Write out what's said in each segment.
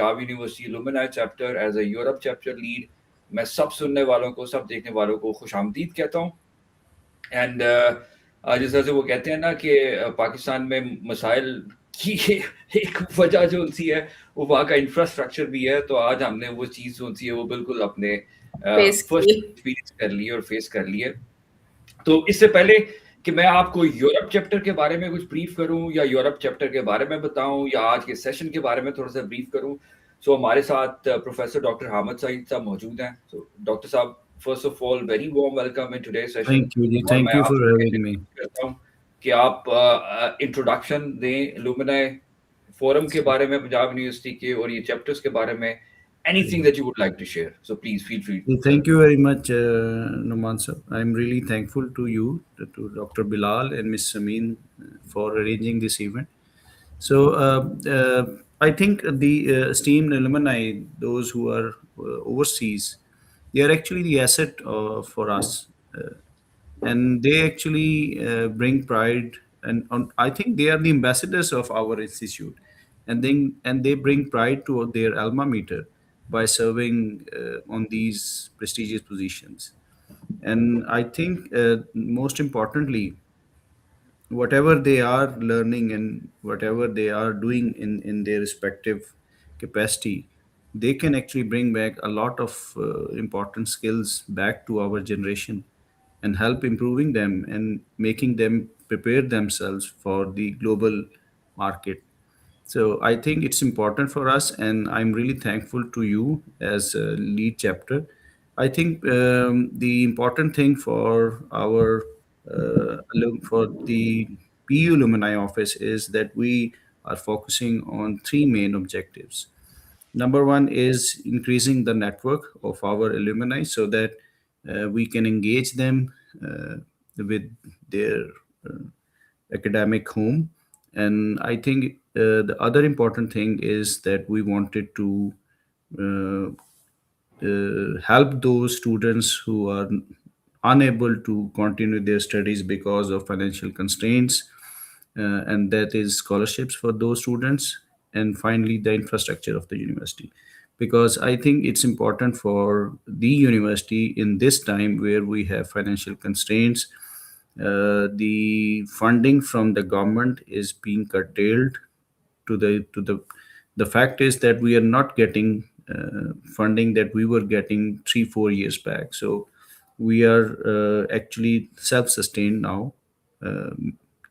Punjab university alumni chapter as a Europe chapter lead मैं सब सुनने वालों को, सब देखने वालों को खुशामदीद कहता हूँ। एंड जिस तरह से वो कहते हैं ना कि पाकिस्तान में मसाइल की एक वजह जो सी है वो वहाँ का इंफ्रास्ट्रक्चर भी है, तो आज हमने वो चीज़ जो सी है वो बिल्कुल अपने फर्स्ट एक्सपीरियंस कर ली और फेस कर ली है। तो इससे पहले कि मैं आपको यूरोप चैप्टर के बारे में कुछ ब्रीफ करूं या यूरोप चैप्टर के बारे में बताऊं या आज के सेशन के बारे में थोड़ा सा ब्रीफ करूं, सो हमारे साथ प्रोफेसर डॉक्टर हामिद सईद साहब मौजूद हैं। सो डॉक्टर साहब, first of all very warm welcome in today session. Thank you जी, thank you for having me. करता हूं कि आप इंट्रोडक्शन दें एलुमनाई फोरम के बारे में पंजाब यूनिवर्सिटी के और ये चैप्टर्स के बारे में, anything that you would like to share. So please feel free. Thank you very much, Numan sir. I'm really thankful to you, to Dr. Bilal and Ms. Samin for arranging this event. So I think the esteemed alumni, those who are overseas, they are actually the asset for us. And they actually bring pride, and I think they are the ambassadors of our institute, and they bring pride to their alma mater by serving on these prestigious positions. And I think most importantly, whatever they are learning and whatever they are doing in their respective capacity, they can actually bring back a lot of important skills back to our generation and help improving them and making them prepare themselves for the global market. So I think it's important for us, and I'm really thankful to you as a lead chapter. I think the important thing for our for the PU Alumni Office is that we are focusing on three main objectives. Number one is increasing the network of our alumni so that we can engage them with their uh, academic home. And I think the other important thing is that we wanted to help those students who are unable to continue their studies because of financial constraints, and that is scholarships for those students. And finally, the infrastructure of the university, because I think it's important for the university in this time where we have financial constraints. The funding from the government is being curtailed to the fact is that we are not getting funding that we were getting 3-4 years back. So we are actually self-sustained now.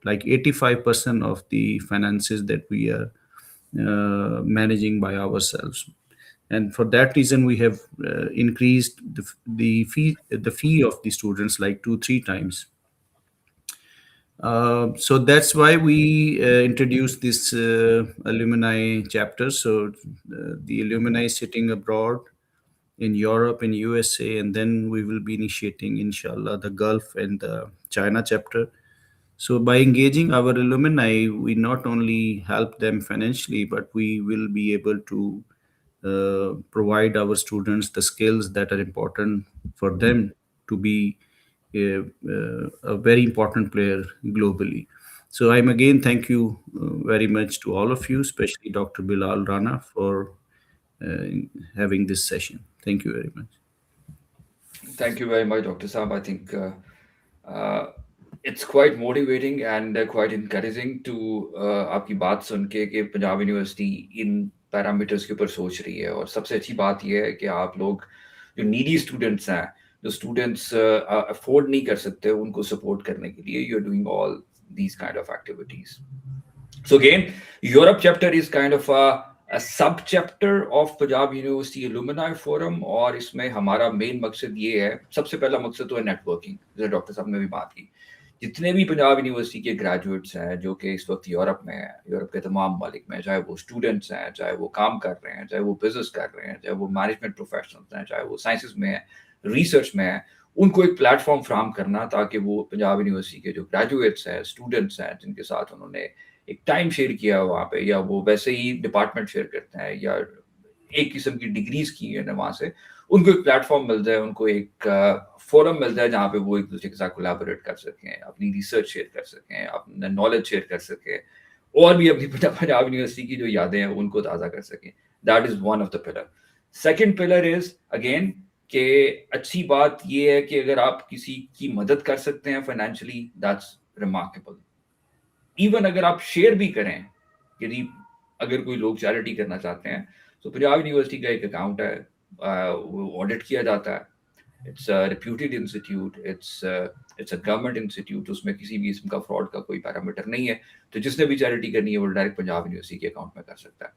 Like 85% of the finances that we are managing by ourselves, and for that reason we have increased the fee of the students like 2-3 times. So that's why we introduced this alumni chapter. So the alumni sitting abroad in Europe, in USA, and then we will be initiating, inshallah, the Gulf and the China chapter. So by engaging our alumni, we not only help them financially, but we will be able to provide our students the skills that are important for them to be a very important player globally. So I'm again thank you very much to all of you, especially Dr. Bilal Rana for uh, having this session. Thank you very much. Thank you very much, Dr. Saab. I think uh, it's quite motivating and quite encouraging to आपकी बात सुन के Punjab university इन parameters के ऊपर सोच रही है। और सबसे अच्छी बात यह है कि आप लोग जो नीडी स्टूडेंट्स हैं, जो स्टूडेंट्स अफोर्ड नहीं कर सकते, उनको सपोर्ट करने के लिए you are doing all these kind of activities. So again, Europe chapter is kind of a sub chapter of Punjab University Alumni Forum, और इसमें हमारा मेन मकसद ये है, सबसे पहला मकसद तो है नेटवर्किंग, जैसे डॉक्टर साहब ने भी बात की। जितने भी पंजाब यूनिवर्सिटी के ग्रेजुएट्स हैं जो कि इस वक्त यूरोप में हैं, यूरोप के तमाम ममालिक में, चाहे वो स्टूडेंट्स हैं, चाहे वो काम कर रहे हैं, चाहे वो बिजनेस कर रहे हैं, चाहे वो मैनेजमेंट प्रोफेशनल्स हैं, चाहे वो साइंसेज में हैं, रिसर्च में हैं, उनको एक प्लेटफॉर्म फ्राहम करना ताकि वो पंजाब यूनिवर्सिटी के जो ग्रेजुएट्स हैं, स्टूडेंट्स हैं, जिनके साथ उन्होंने एक टाइम शेयर किया वहाँ पे, या वो वैसे ही डिपार्टमेंट शेयर करते हैं, या एक किस्म की डिग्रीज की है वहाँ से, उनको एक प्लेटफॉर्म मिल जाए, उनको एक फोरम मिल जाए जहाँ पे वो एक दूसरे के साथ कोलैबोरेट कर सकें, अपनी रिसर्च शेयर कर सकें, अपना नॉलेज शेयर कर सकें, और भी अपनी पंजाब यूनिवर्सिटी की जो यादें हैं उनको ताज़ा कर सकें। That is one of the pillar. Second pillar is again कि अच्छी बात ये है कि अगर आप किसी की मदद कर सकते हैं फाइनेंशियली, दैट्स रिमार्केबल. इवन अगर आप शेयर भी करें, यदि अगर कोई लोग चैरिटी करना चाहते हैं, तो पंजाब यूनिवर्सिटी का एक अकाउंट है, वो ऑडिट किया जाता है. It's a reputed institute, it's a government institute, उसमें किसी भी किस्म का फ्रॉड का कोई पैरामीटर नहीं है. तो जिसने भी चैरिटी करनी है वो डायरेक्ट पंजाब यूनिवर्सिटी के अकाउंट में कर सकता है.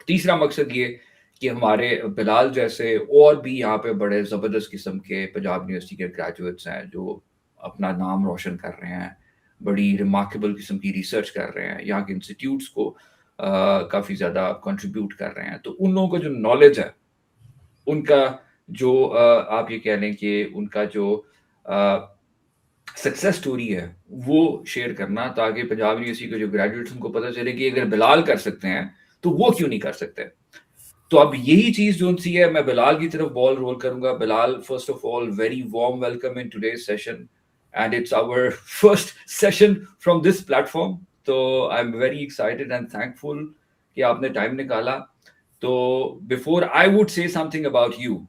तीसरा मकसद ये कि हमारे बिलाल जैसे और भी यहाँ पे बड़े ज़बरदस्त किस्म के पंजाब यूनिवर्सिटी के ग्रेजुएट्स हैं जो अपना नाम रोशन कर रहे हैं, बड़ी रिमार्केबल किस्म की रिसर्च कर रहे हैं, यहाँ के इंस्टीट्यूट्स को काफ़ी ज़्यादा कंट्रीब्यूट कर रहे हैं. तो उन लोगों का जो नॉलेज है, उनका जो आप ये कह लें कि उनका जो सक्सेस स्टोरी है, वो शेयर करना, ताकि पंजाब यूनिवर्सिटी के जो ग्रेजुएट्स उनको पता चले कि अगर बिलाल कर सकते हैं तो वो क्यों नहीं कर सकते. तो अब यही चीज जो सी है, मैं बिलाल की तरफ बॉल रोल करूंगा. Bilal, first of all very warm welcome in today's session, and it's our first session from this platform. तो I am very excited and thankful कि आपने टाइम निकाला. तो before I would say something about you,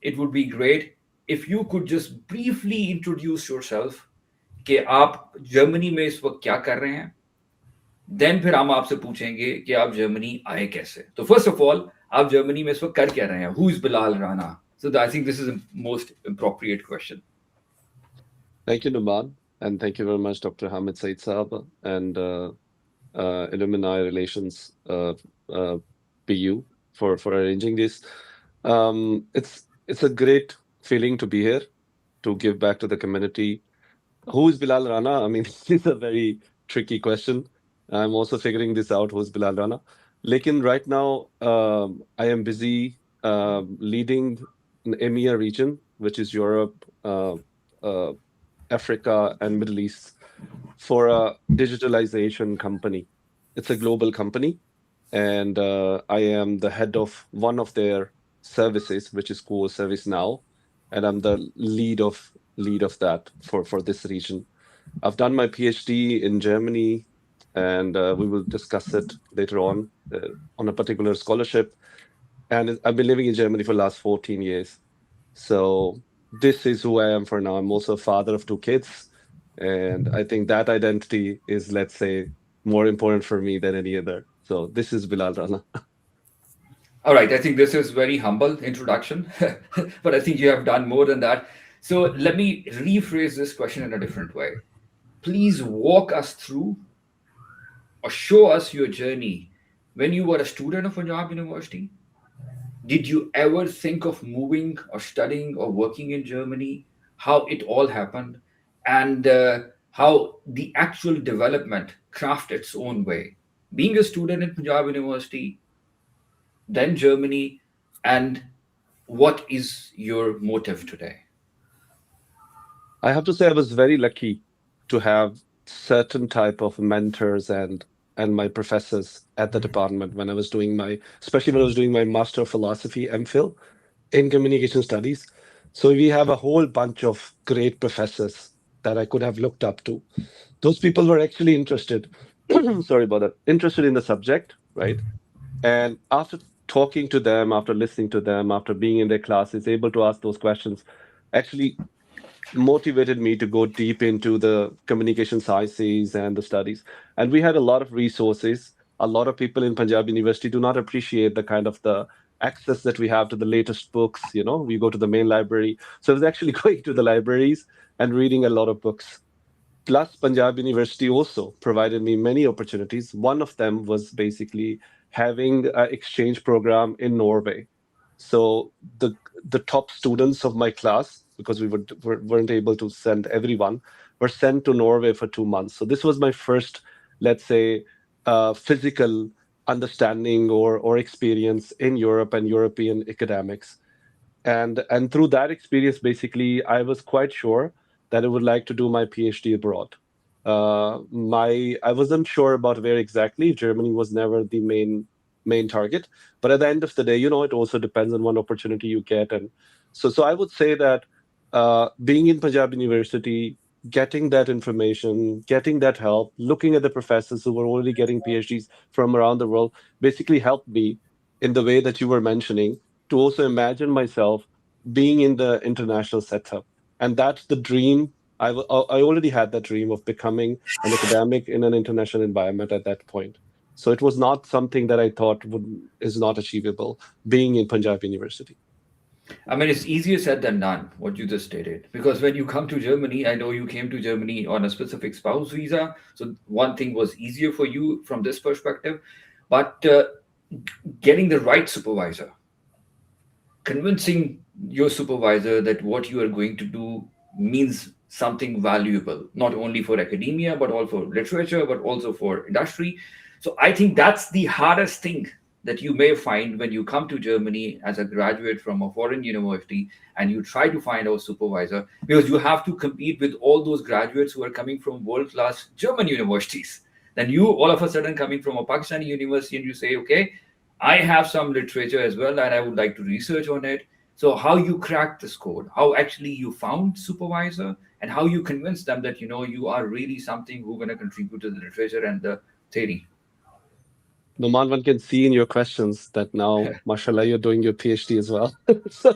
it would be great if you could just briefly introduce yourself कि आप Germany में इस वक्त क्या कर रहे हैं. देन फिर हम आपसे पूछेंगे कि आप जर्मनी आए कैसे. तो फर्स्ट ऑफ ऑल, आप जर्मनी में इस वक्त कर क्या रहे हैं? Who is Bilal Rana? So I think this is most appropriate question. Thank you, Numan, and thank you very much, Dr. Hamid Said Saab and Alumni Relations PU for arranging this. It's a great feeling to be here to give back to the community. Who is Bilal Rana? I mean, it's a very tricky question. I'm also figuring this out. Who's Bilal Rana? Lekin right now, I am busy leading an EMEA region, which is Europe, uh, Africa, and Middle East for a digitalization company. It's a global company, and I am the head of one of their services, which is called ServiceNow, and I'm the lead of that for this region. I've done my PhD in Germany, and we will discuss it later on a particular scholarship. And I've been living in Germany for the last 14 years. So this is who I am for now. I'm also a father of two kids, and I think that identity is, let's say, more important for me than any other. So this is Bilal Rana. All right, I think this is very humble introduction, but I think you have done more than that. So let me rephrase this question in a different way. Please walk us through or show us your journey when you were a student of Punjab University. Did you ever think of moving or studying or working in Germany? How it all happened, and how the actual development crafted its own way. Being a student in Punjab University, then Germany, and what is your motive today? I have to say I was very lucky to have certain type of mentors and my professors at the department when I was doing my, especially when I was doing my Master of Philosophy MPhil in Communication Studies. So we have a whole bunch of great professors that I could have looked up to. Those people were actually interested, sorry about that, interested in the subject, right? And after talking to them, after listening to them, after being in their classes, able to ask those questions, actually motivated me to go deep into the communication sciences and the studies. And we had a lot of resources. A lot of people in Punjab University do not appreciate the kind of the access that we have to the latest books. We go to the main library. So I was actually going to the libraries and reading a lot of books. Plus, Punjab University also provided me many opportunities. One of them was basically having an exchange program in Norway. So the top students of my class, because weren't able to send everyone, were sent to Norway for 2 months. So this was my first, let's say, physical understanding or experience in Europe and European academics. And through that experience, basically, I was quite sure that I would like to do my PhD abroad. My I wasn't sure about where exactly. Germany was never the main target, but at the end of the day, it also depends on what opportunity you get. And so I would say that being in Punjab University, getting that information, getting that help, looking at the professors who were already getting PhDs from around the world, basically helped me in the way that you were mentioning, to also imagine myself being in the international setup. And that's the dream. I already had that dream of becoming an academic in an international environment at that point. So it was not something that I thought would is not achievable being in Punjab University. I mean, it's easier said than done, what you just stated. Because when you come to Germany, I know you came to Germany on a specific spouse visa. So one thing was easier for you from this perspective. But getting the right supervisor, convincing your supervisor that what you are going to do means something valuable, not only for academia, but also for literature, but also for industry. So I think that's the hardest thing that you may find when you come to Germany as a graduate from a foreign university and you try to find a supervisor, because you have to compete with all those graduates who are coming from world class German universities. Then you all of a sudden coming from a Pakistani university and you say, okay, I have some literature as well and I would like to research on it. So how you crack this code, how actually you found supervisor and how you convince them that you are really something who gonna contribute to the literature and the theory. Noman, one can see in your questions that now, mashallah, you're doing your PhD as well. So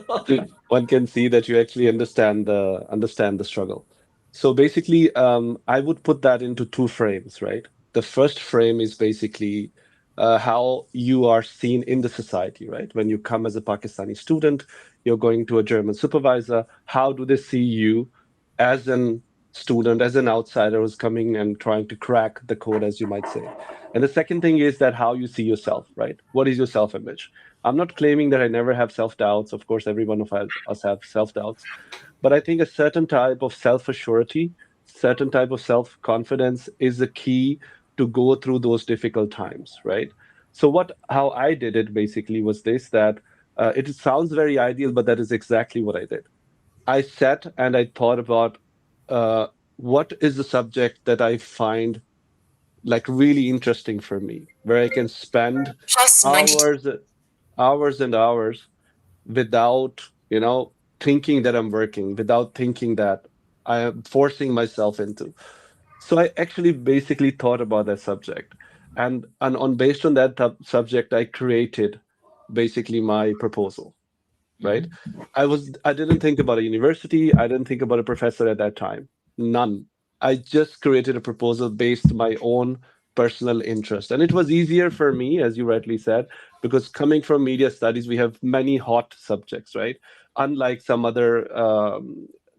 one can see that you actually understand the struggle. So basically, I would put that into two frames, right? The first frame is basically how you are seen in the society, right? When you come as a Pakistani student, you're going to a German supervisor. How do they see you as an student, as an outsider who's coming and trying to crack the code, as you might say? And the second thing is that how you see yourself, right? What is your self image? I'm not claiming that I never have self doubts. Of course, every one of us have self doubts. But I think a certain type of self assurity, certain type of self confidence is the key to go through those difficult times, right? So, how I did it basically was this that it sounds very ideal, but that is exactly what I did. I sat and I thought about uh, what is the subject that I find like really interesting for me, where I can spend Plus 90. hours, hours and hours without, thinking that I'm working, without thinking that I am forcing myself into. So I actually basically thought about that subject, and on based on that subject, I created basically my proposal, right? Mhm. I didn't think about a university, I didn't think about a professor at that time. None. I just created a proposal based my own personal interest. And it was easier for me, as you rightly said, because coming from media studies, we have many hot subjects, right? Unlike some other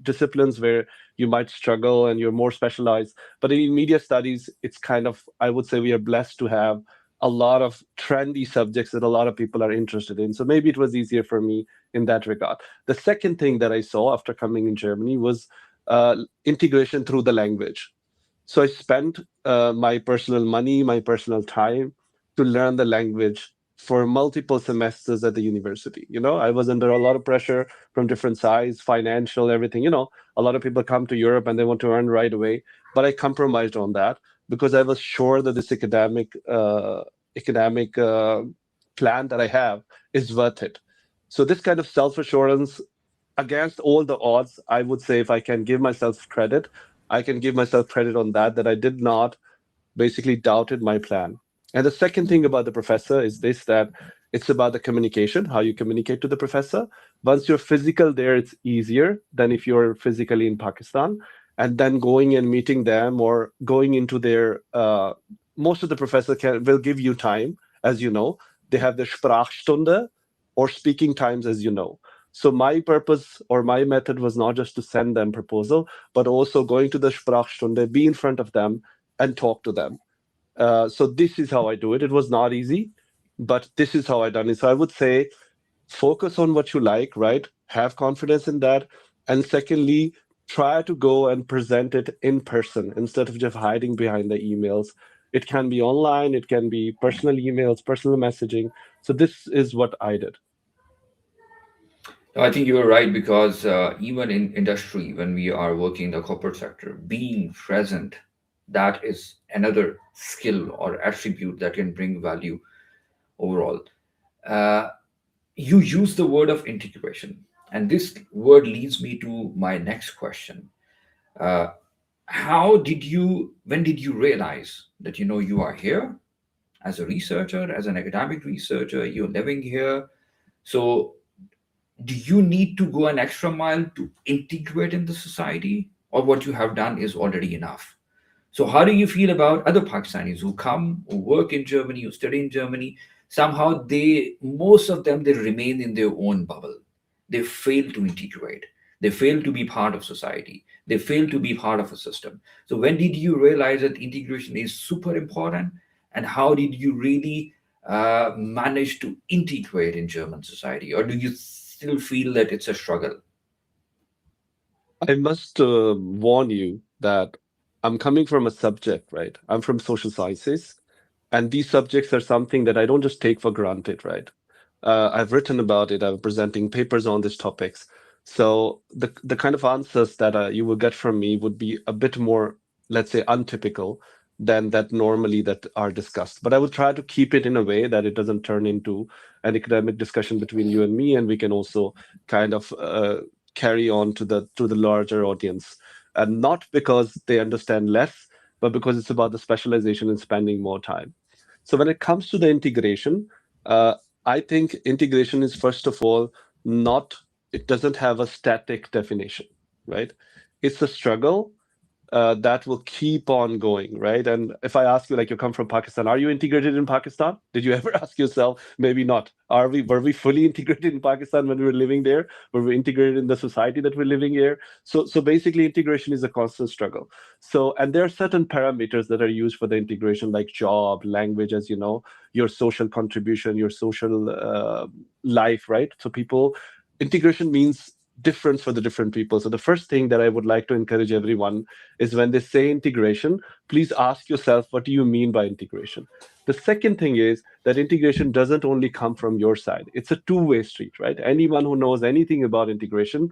disciplines where you might struggle and you're more specialized. But in media studies, it's kind of, I would say we are blessed to have a lot of trendy subjects that a lot of people are interested in. So maybe it was easier for me in that regard. The second thing that I saw after coming in Germany was integration through the language. So I spent my personal money, my personal time to learn the language for multiple semesters at the university. I was under a lot of pressure from different sides, financial, everything. A lot of people come to Europe and they want to earn right away, but I compromised on that because I was sure that this academic plan that I have is worth it. So this kind of self assurance against all the odds, I would say if I can give myself credit, I can give myself credit on that I did not basically doubted my plan. And the second thing about the professor is this that it's about the communication, how you communicate to the professor. Once you're physical there, it's easier than if you're physically in Pakistan. And then going and meeting them or going into their most of the professor will give you time, as you know. They have the Sprachstunde or speaking times, as you know. So my purpose or my method was not just to send them proposal, but also going to the Sprachstunde, be in front of them and talk to them. So this is how I do it. It was not easy, but this is how I done it. So I would say focus on what you like, right? Have confidence in that. And secondly, try to go and present it in person instead of just hiding behind the emails. It can be online, it can be personal emails, personal messaging. So this is what I did. No, I think you are right because even in industry, when we are working in the corporate sector, being present, that is another skill or attribute that can bring value overall. Uh, you use the word of integration, and this word leads me to my next question. Uh, when did you realize that you are here? as a researcher, as an academic researcher, you're living here. So do you need to go an extra mile to integrate in the society, or what you have done is already enough? So how do you feel about other Pakistanis who come, who work in Germany, who study in Germany? Somehow most of them, they remain in their own bubble. They fail to integrate. They fail to be part of society. They fail to be part of a system. So when did you realize that integration is super important, and how did you really manage to integrate in German society, or do you still feel that it's a struggle? I must warn you that I'm coming from a subject, right? I'm from social sciences, and these subjects are something that I don't just take for granted, right? I've written about it. I'm presenting papers on these topics. So the kind of answers that you will get from me would be a bit more, let's say, untypical than that normally that are discussed. But I will try to keep it in a way that it doesn't turn into an academic discussion between you and me, and we can also kind of carry on to the larger audience, and not because they understand less, but because it's about the specialization and spending more time. So when it comes to the integration, uh, I think integration is first of all not, it doesn't have a static definition, right? It's a struggle that will keep on going, right? And if I ask you, like, you come from Pakistan, are you integrated in Pakistan? Did you ever ask yourself, maybe not? Were we fully integrated in Pakistan when we were living there? Were we integrated in the society that we're living here? So basically, integration is a constant struggle. So, and there are certain parameters that are used for the integration, like job, language, as you know, your social contribution, your social life, right? So people, integration means difference for the different people. So the first thing that I would like to encourage everyone is, when they say integration, please ask yourself, what do you mean by integration? The second thing is that integration doesn't only come from your side. It's a two-way street, right? Anyone who knows anything about integration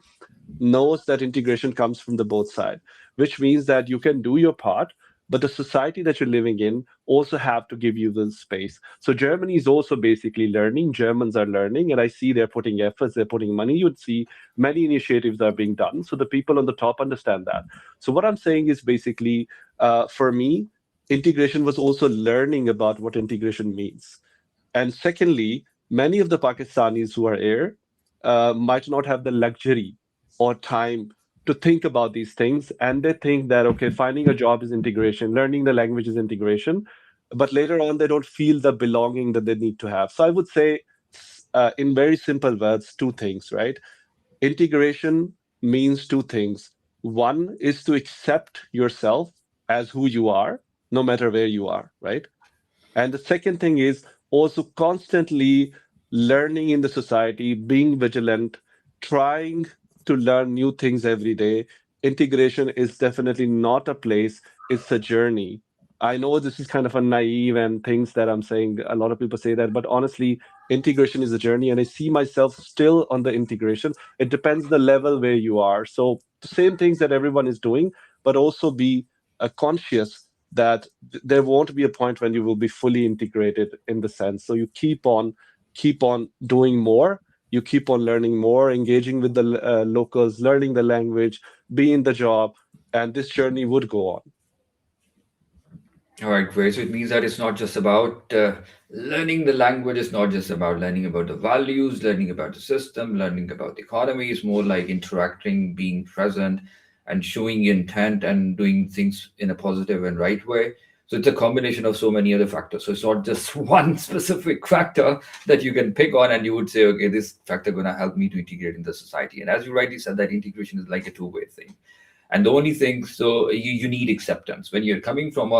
knows that integration comes from the both side, which means that you can do your part, but the society that you're living in also have to give you the space. So Germany is also basically learning. Germans are learning, and I see they're putting efforts, they're putting money. You'd see many initiatives are being done. So the people on the top understand that. So what I'm saying is basically, for me, integration was also learning about what integration means. And secondly, many of the Pakistanis who are here might not have the luxury or time to think about these things. And they think that, okay, finding a job is integration, learning the language is integration. But later on, they don't feel the belonging that they need to have. So I would say, in very simple words, two things, right? Integration means two things. One is to accept yourself as who you are, no matter where you are, right? And the second thing is also constantly learning in the society, being vigilant, trying to learn new things every day. Integration is definitely not a place, it's a journey. I know this is kind of a naive and things that I'm saying. A lot of people say that, but honestly, integration is a journey, and I see myself still on the integration. It depends the level where you are. So the same things that everyone is doing, but also be conscious that there won't be a point when you will be fully integrated in the sense. So you keep on doing more, you keep on learning more, engaging with the locals, learning the language, be in the job, and this journey would go on. All right, great. So it means that it's not just about learning the language, it's not just about learning about the values, learning about the system, learning about the economy. It's more like interacting, being present, and showing intent and doing things in a positive and right way. So it's a combination of so many other factors. So it's not just one specific factor that you can pick on and you would say, okay, this factor gonna help me to integrate in the society. And as you rightly said, that integration is like a two-way thing. And the only thing, so you need acceptance when you're coming from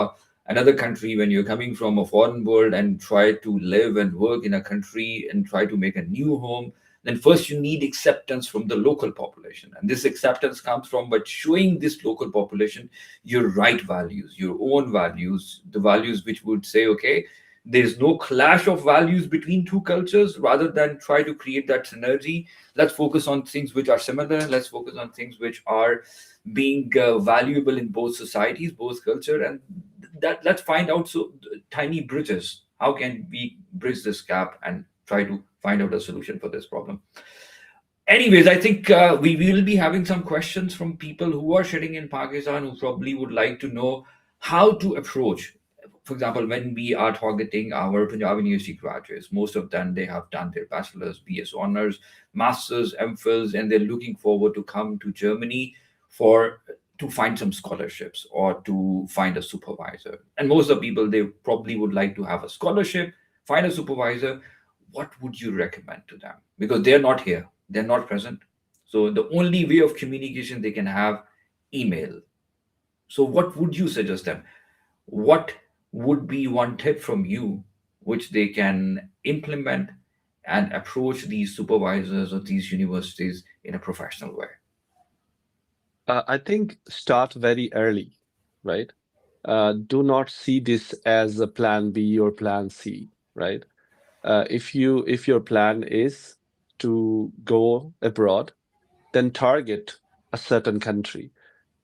another country, when you're coming from a foreign world and try to live and work in a country and try to make a new home. Then first you need acceptance from the local population, and this acceptance comes from but showing this local population your right values, your own values, the values which would say, okay, there's no clash of values between two cultures. Rather than try to create that synergy, let's focus on things which are similar, let's focus on things which are being valuable in both societies, both culture, and that let's find out so tiny bridges. How can we bridge this gap and try to find out a solution for this problem? Anyways, I think we will be having some questions from people who are sitting in Pakistan who probably would like to know how to approach. for example, when we are targeting our Punjab University graduates, most of them they have done their bachelor's, BS honors, masters, MPhils, and they're looking forward to come to Germany for to find some scholarships or to find a supervisor. And most of the people they probably would like to have a scholarship, find a supervisor. What would you recommend to them? Because they're not here, they're not present. So the only way of communication they can have email. So what would you suggest them? What would be one tip from you which they can implement and approach these supervisors or these universities in a professional way? I think start very early, right? Do not see this as a plan B or plan C, right? If your plan is to go abroad, then target a certain country.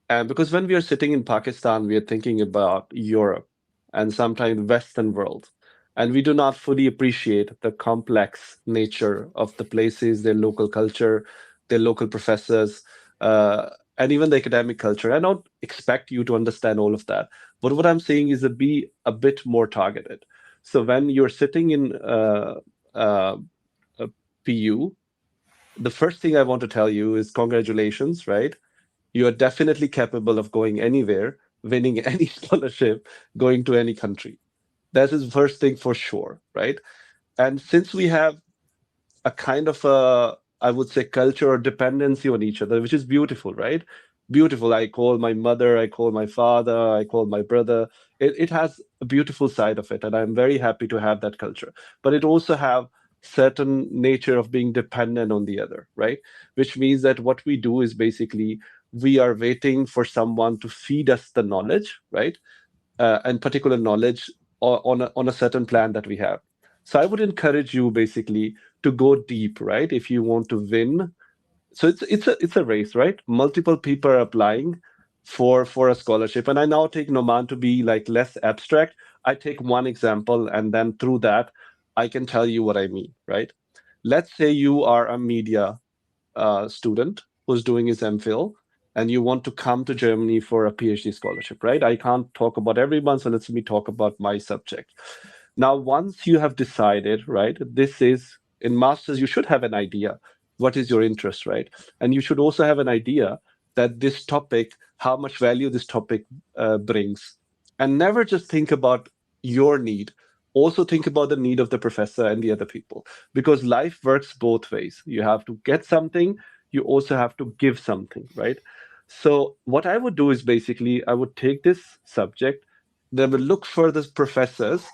And because when we are sitting in Pakistan, we are thinking about Europe and sometimes Western world. And we do not fully appreciate the complex nature of the places, their local culture, their local professors, uh, and even the academic culture. I don't expect you to understand all of that. But what I'm saying is to be a bit more targeted. So when you're sitting in uh, a PU, the first thing I want to tell you is congratulations, right? You are definitely capable of going anywhere, winning any scholarship, going to any country. That is the first thing for sure, right? And since we have a kind of a, I would say, culture or dependency on each other, which is beautiful, right? Beautiful. I call my mother, I call my father, I call my brother. It has a beautiful side of it, and I'm very happy to have that culture. But it also have certain nature of being dependent on the other, right? Which means that what we do is basically we are waiting for someone to feed us the knowledge, right? And particular knowledge on a certain plan that we have. So I would encourage you basically to go deep, right? If you want to win, so it's a race, right? Multiple people are applying for a scholarship, and I now take Noman to be like less abstract. I take one example, and then through that, I can tell you what I mean, right? Let's say you are a media student who's doing his MPhil, and you want to come to Germany for a PhD scholarship, right? I can't talk about everyone, so let's me talk about my subject. Now, once you have decided, right, this is in masters, you should have an idea what is your interest, right? And you should also have an idea that this topic, how much value this topic brings. And never just think about your need. Also think about the need of the professor and the other people, because life works both ways. You have to get something, you also have to give something, right? So what I would do is basically I would take this subject, then would look for the professors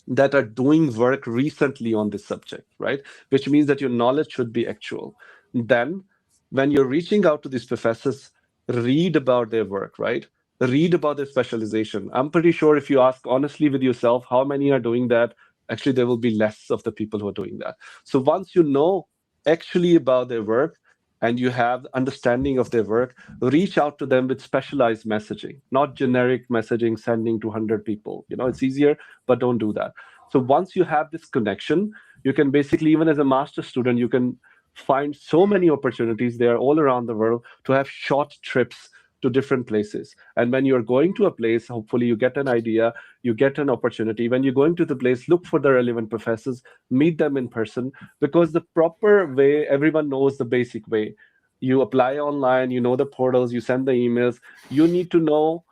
that are doing work recently on this subject, right? Which means that your knowledge should be actual. Then, when you're reaching out to these professors, read about their work, right? Read about their specialization. I'm pretty sure if you ask honestly with yourself how many are doing that, actually, there will be less of the people who are doing that. So, once you know actually about their work, and you have understanding of their work, reach out to them with specialized messaging, not generic messaging sending to 100 people. It's easier, but don't do that. So once you have this connection, you can basically, even as a master student, you can find so many opportunities there all around the world to have short trips to different places. And when you're going to a place, hopefully you get an idea, you get an opportunity. When you're going to the place, look for the relevant professors, meet them in person, because the proper way, everyone knows the basic way. You apply online, you know the portals, you send the emails. You need to know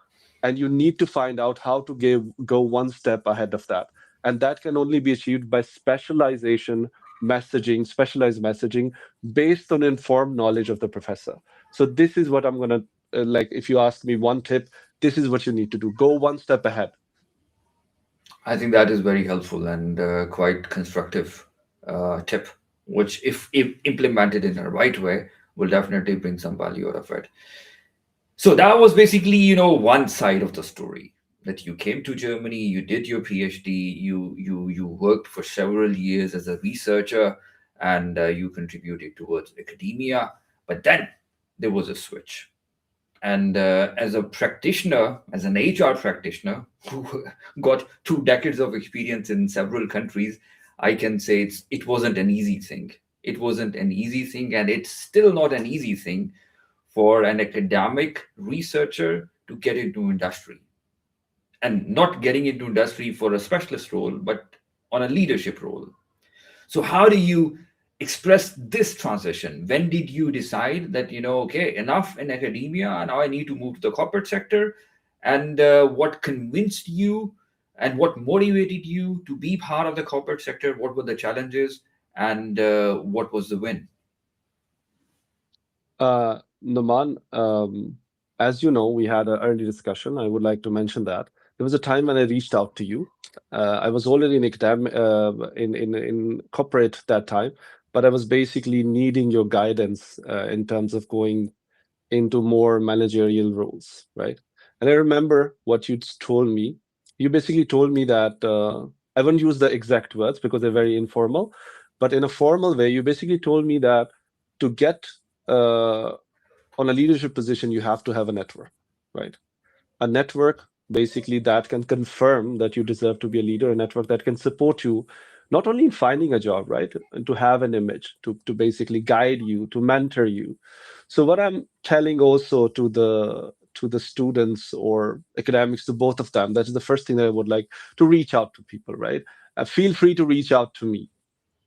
and you need to find out how to go one step ahead of that. And that can only be achieved by specialization messaging, specialized messaging based on informed knowledge of the professor. So this is what I'm going to like. If you ask me one tip, this is what you need to do: go one step ahead. I think that is very helpful and quite constructive tip, which, if implemented in the right way, will definitely bring some value out of it. So that was basically, one side of the story, that you came to Germany, you did your PhD, you worked for several years as a researcher, and you contributed towards academia. But then there was a switch, and as a practitioner, as an HR practitioner who got 2 decades of experience in several countries, I can say it wasn't an easy thing. It wasn't an easy thing, and it's still not an easy thing for an academic researcher to get into industry. and not getting into industry for a specialist role, but on a leadership role. So how do you express this transition? When did you decide that, okay, enough in academia, now I need to move to the corporate sector? And what convinced you and what motivated you to be part of the corporate sector? What were the challenges and what was the win? Naman, as you know, we had an early discussion. I would like to mention that there was a time when I reached out to you. I was already in in corporate that time, but I was basically needing your guidance in terms of going into more managerial roles, right? And I remember what you told me. You basically told me that I won't use the exact words because they're very informal, but in a formal way, you basically told me that to get uh, on a leadership position, you have to have a network, right? A network basically that can confirm that you deserve to be a leader, a network that can support you not only in finding a job, right, and to have an image, to basically guide you, to mentor you. So what I'm telling also to the students or academics, to both of them, that's the first thing that I would like to reach out to people, right? Feel free to reach out to me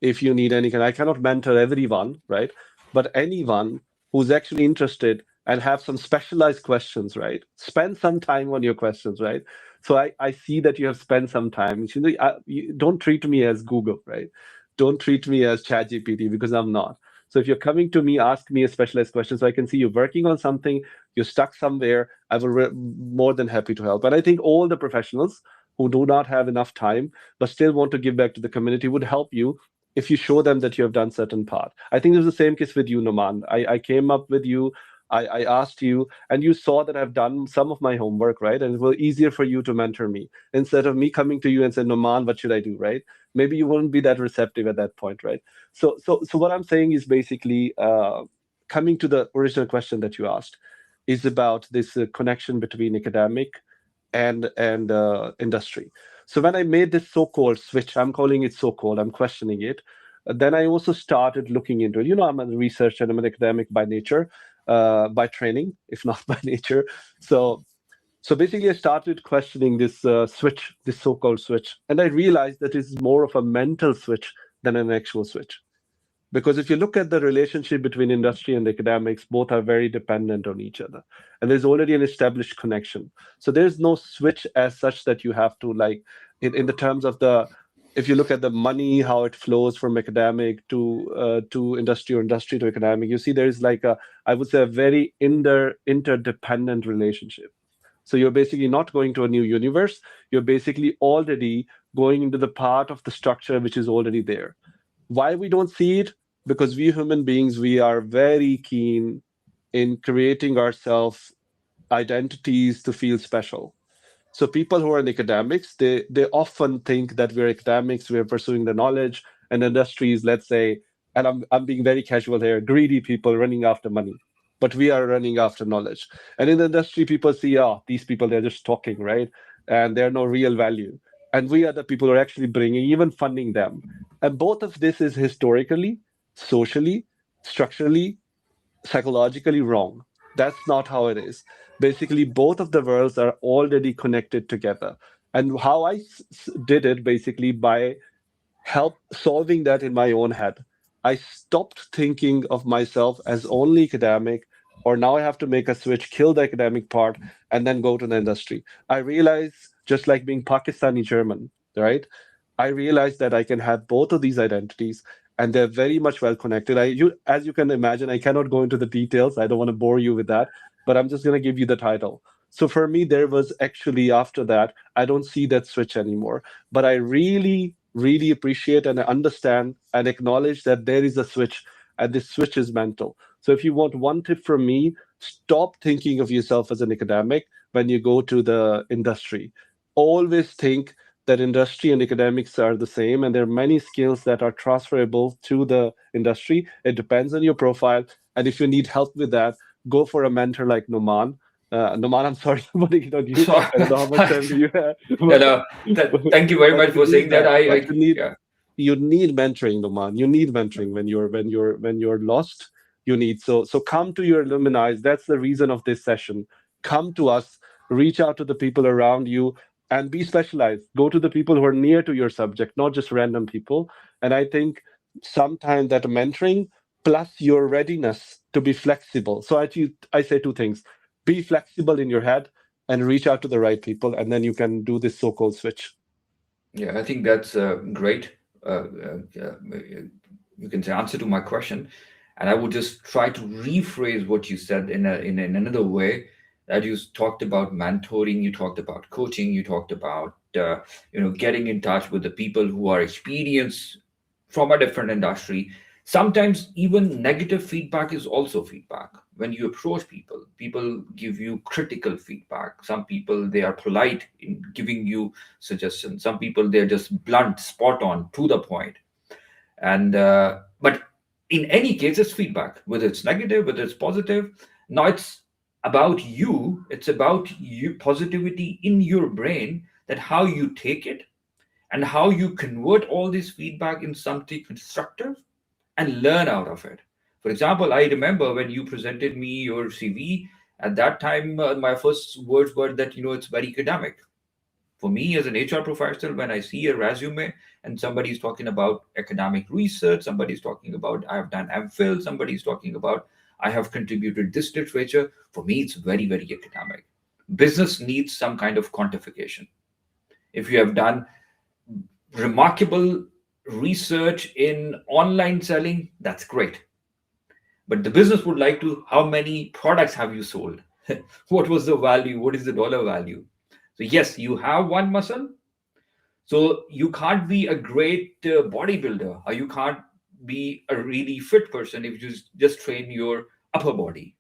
if you need any kind. I cannot mentor everyone, right? But anyone who's actually interested and have some specialized questions, right? Spend some time on your questions, right? So I see that you have spent some time. You don't treat me as Google, right? Don't treat me as ChatGPT because I'm not. So if you're coming to me, ask me a specialized question so I can see you're working on something, you're stuck somewhere. I will more than happy to help. And I think all the professionals who do not have enough time but still want to give back to the community would help you if you show them that you have done certain part. I think it was the same case with you, Noman. I came up with you, I asked you, and you saw that I've done some of my homework, right? And it was easier for you to mentor me instead of me coming to you and saying, Noman, what should I do, right? Maybe you wouldn't be that receptive at that point, right? So what I'm saying is basically coming to the original question that you asked is about this connection between academic and industry. So when I made this so-called switch, I'm calling it so-called, I'm questioning it. Then I also started looking into it. You know, I'm a researcher and I'm an academic by nature, by training, if not by nature. So so basically, I started questioning this switch, this so-called switch, and I realized that it's more of a mental switch than an actual switch. Because if you look at the relationship between industry and academics, both are very dependent on each other. And there's already an established connection. So there's no switch as such that you have to like in the terms of the if you look at the money, how it flows from academic to industry or industry to academic, you see there is like a, I would say, a very interdependent relationship. So you're basically not going to a new universe. You're basically already going into the part of the structure which is already there. Why we don't see it? Because we human beings, we are very keen in creating ourselves identities to feel special. So people who are in academics, they often think that we're academics, we're pursuing the knowledge, and industries, let's say, and I'm being very casual here, greedy people running after money. But we are running after knowledge. And in the industry, people see, oh, these people, they're just talking, right? And they're no real value. And we are the people who are actually bringing, even funding them. And both of this is historically, socially, structurally, psychologically wrong. That's not how it is. Basically, both of the worlds are already connected together. And how I did it basically by help solving that in my own head. I stopped thinking of myself as only academic, or now I have to make a switch, kill the academic part, and then go to the industry. I realized, just like being Pakistani German, right? I realized that I can have both of these identities and they're very much well connected. As you can imagine, I cannot go into the details. I don't want to bore you with that, but I'm just going to give you the title. So for me, there was actually after that, I don't see that switch anymore. But I really, really appreciate and understand and acknowledge that there is a switch, and this switch is mental. So if you want one tip from me, stop thinking of yourself as an academic when you go to the industry. Always think that industry and academics are the same, and there are many skills that are transferable to the industry. It depends on your profile. And if you need help with that, go for a mentor like Noman. Noman, I'm sorry for putting it on you. So, I don't know how much time do you have, you know, thank you very but much you for need saying that. that. But Yeah. you need mentoring, Noman. You need mentoring when you're lost. You need so come to your alumni. That's the reason of this session. Come to us. Reach out to the people around you. and be specialized. Go to the people who are near to your subject, not just random people. And I think sometimes that mentoring plus your readiness to be flexible. So I say two things: be flexible in your head and reach out to the right people, and then you can do this so-called switch. Yeah, I think that's great. You can say answer to my question, and I would just try to rephrase what you said in another way. That you talked about mentoring, you talked about coaching, you talked about getting in touch with the people who are experienced from a different industry. Sometimes even negative feedback is also feedback. When you approach people, people give you critical feedback. Some people, they are polite in giving you suggestions. Some people, they're just blunt, spot on, to the point. And but in any case, it's feedback, whether it's negative, whether it's positive. Now it's about you. It's about you, positivity in your brain, that how you take it and how you convert all this feedback in something constructive and learn out of it. For example, I remember when you presented me your CV. At that time, my first words were that it's very academic. For me, as an HR professional, when I see a resume and somebody's talking about academic research, somebody's talking about I have done MPhil, somebody's talking about I have contributed this literature, for me, it's very, very academic. Business needs some kind of quantification. If you have done remarkable research in online selling, that's great. But the business would like to, how many products have you sold? What was the value? What is the dollar value? So, yes, you have one muscle. So, you can't be a great bodybuilder, or you can't be a really fit person if you just train your upper body,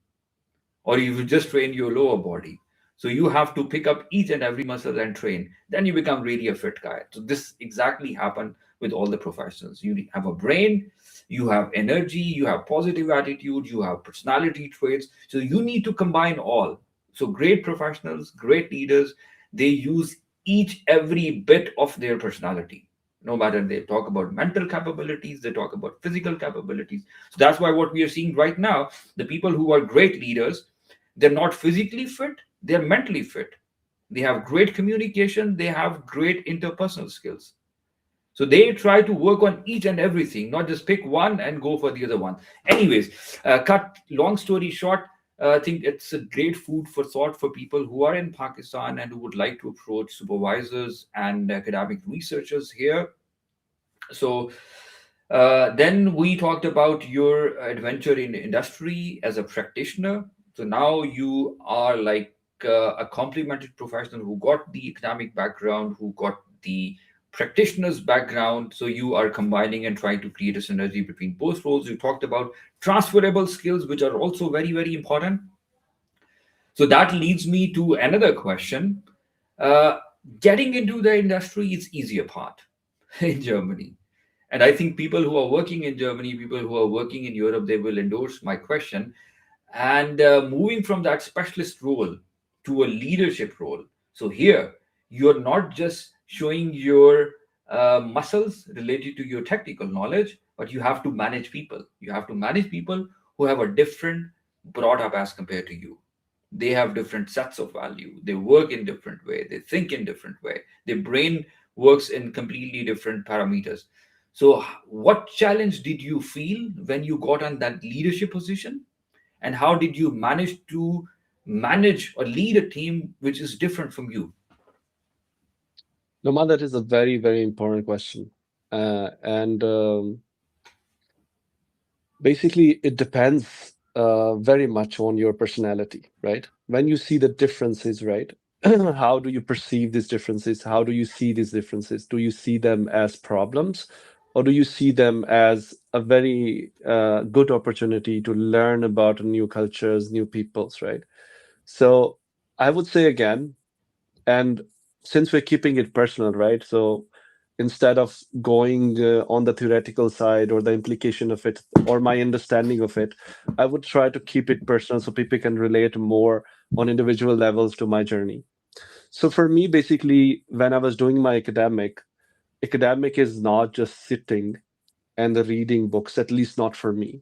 or you will just train your lower body. So you have to pick up each and every muscle and train. Then you become really a fit guy. So this exactly happened with all the professionals. You have a brain, you have energy, you have positive attitude, you have personality traits. So you need to combine all. So great professionals, great leaders, they use each every bit of their personality. No matter they talk about mental capabilities, they talk about physical capabilities. So that's why what we are seeing right now, the people who are great leaders, they're not physically fit, they're mentally fit. They have great communication, they have great interpersonal skills. So they try to work on each and everything, not just pick one and go for the other one. Anyways, cut long story short, I think it's a great food for thought for people who are in Pakistan and who would like to approach supervisors and academic researchers here. So then we talked about your adventure in industry as a practitioner. So now you are like a complemented professional who got the academic background, who got the practitioner's background. So you are combining and trying to create a synergy between both roles. You talked about transferable skills, which are also very, very important. So that leads me to another question. Uh, Getting into the industry is easier part in Germany. And I think people who are working in Germany, people who are working in Europe, they will endorse my question. And moving from that specialist role to a leadership role. So here, you're not just showing your muscles related to your technical knowledge, but you have to manage people. You have to manage people who have a different brought up as compared to you. They have different sets of value. They work in different way. They think in different way. Their brain works in completely different parameters. So what challenge did you feel when you got on that leadership position, and how did you manage to manage or lead a team which is different from you? Noma, that is a very, very important question. And basically, it depends very much on your personality, right? When you see the differences, right? How do you perceive these differences? How do you see these differences? Do you see them as problems, or do you see them as a very good opportunity to learn about new cultures, new peoples, right? So I would say again, and since we're keeping it personal, right? So instead of going on the theoretical side or the implication of it or my understanding of it, I would try to keep it personal so people can relate more on individual levels to my journey. So for me, basically, when I was doing my academic is not just sitting and reading books, at least not for me.